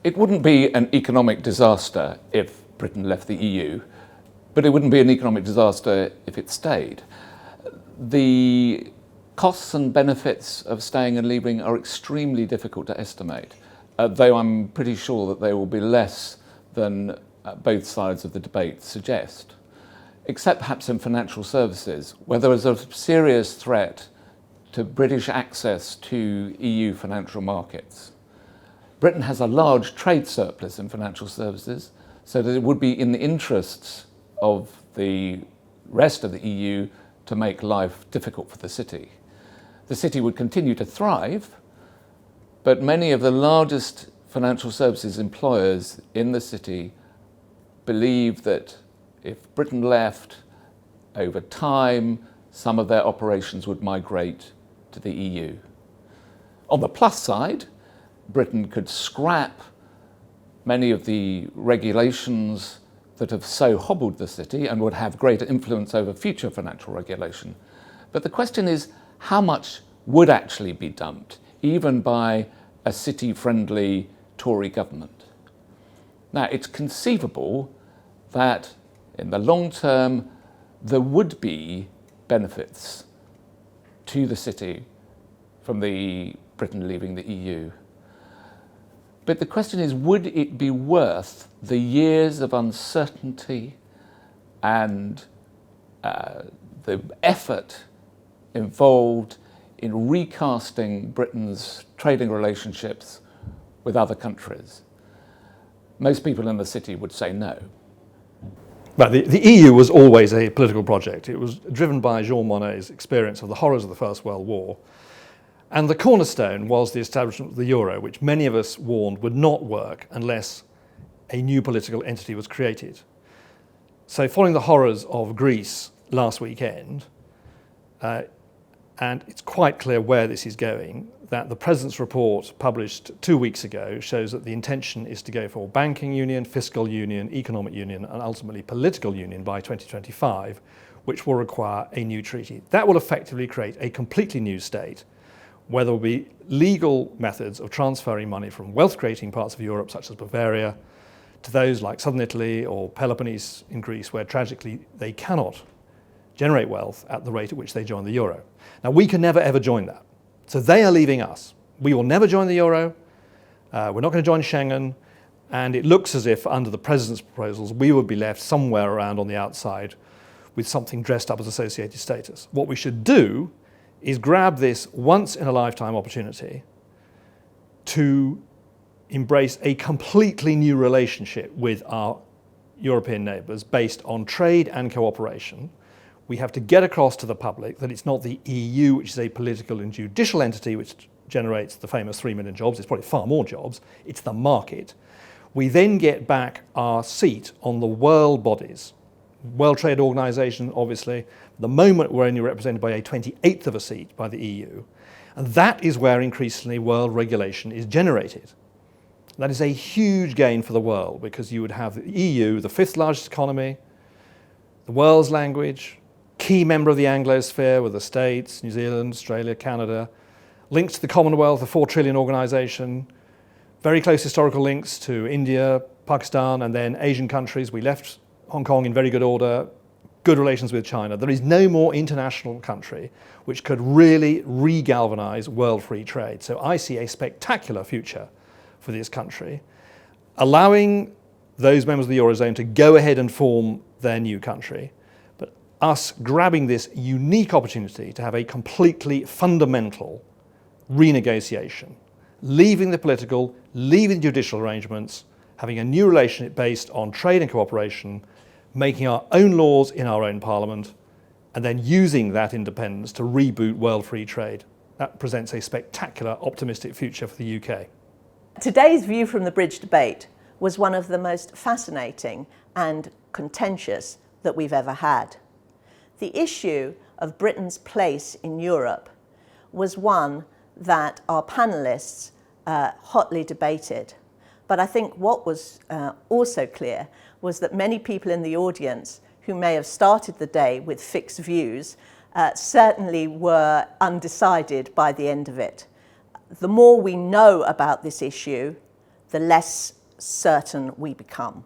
It wouldn't be an economic disaster if Britain left the EU, but it wouldn't be an economic disaster if it stayed. The costs and benefits of staying and leaving are extremely difficult to estimate, though I'm pretty sure that they will be less than both sides of the debate suggest, except perhaps in financial services, where there is a serious threat to British access to EU financial markets. Britain has a large trade surplus in financial services, so that it would be in the interests of the rest of the EU to make life difficult for the city. The city would continue to thrive, but many of the largest financial services employers in the city believe that if Britain left, over time, some of their operations would migrate to the EU. On the plus side, Britain could scrap many of the regulations that have so hobbled the city and would have greater influence over future financial regulation. But the question is, how much would actually be dumped, even by a city-friendly Tory government? Now, it's conceivable that in the long term, there would be benefits to the city from Britain leaving the EU. But the question is, would it be worth the years of uncertainty and the effort involved in recasting Britain's trading relationships with other countries? Most people in the city would say no. But the EU was always a political project. It was driven by Jean Monnet's experience of the horrors of the First World War. And the cornerstone was the establishment of the euro, which many of us warned would not work unless a new political entity was created. So following the horrors of Greece last weekend, and it's quite clear where this is going, that the President's report published 2 weeks ago shows that the intention is to go for banking union, fiscal union, economic union, and ultimately political union by 2025, which will require a new treaty. That will effectively create a completely new state, where there will be legal methods of transferring money from wealth-creating parts of Europe, such as Bavaria, to those like southern Italy or Peloponnese in Greece, where tragically they cannot generate wealth at the rate at which they join the euro. Now, we can never ever join that. So they are leaving us. We will never join the euro. We're not going to join Schengen. And it looks as if under the President's proposals, we would be left somewhere around on the outside with something dressed up as associated status. What we should do is grab this once-in-a-lifetime opportunity to embrace a completely new relationship with our European neighbours based on trade and cooperation. We have to get across to the public that it's not the EU, which is a political and judicial entity which generates the famous 3 million jobs. It's probably far more jobs. It's the market. We then get back our seat on the world bodies. World Trade Organization, obviously. The moment we're only represented by a 28th of a seat by the EU. And that is where increasingly world regulation is generated. That is a huge gain for the world, because you would have the EU, the 5th largest economy, the world's language, key member of the Anglosphere with the States, New Zealand, Australia, Canada, links to the Commonwealth, the 4 trillion organization, very close historical links to India, Pakistan, and then Asian countries. We left Hong Kong in very good order, good relations with China. There is no more international country which could really re-galvanize world free trade. So I see a spectacular future for this country, allowing those members of the Eurozone to go ahead and form their new country, but us grabbing this unique opportunity to have a completely fundamental renegotiation, leaving the political, leaving the judicial arrangements, having a new relationship based on trade and cooperation, making our own laws in our own parliament, and then using that independence to reboot world free trade. That presents a spectacular, optimistic future for the UK. Today's View from the Bridge debate was one of the most fascinating and contentious that we've ever had. The issue of Britain's place in Europe was one that our panellists hotly debated. But I think what was also clear was that many people in the audience who may have started the day with fixed views certainly were undecided by the end of it. The more we know about this issue, the less certain we become.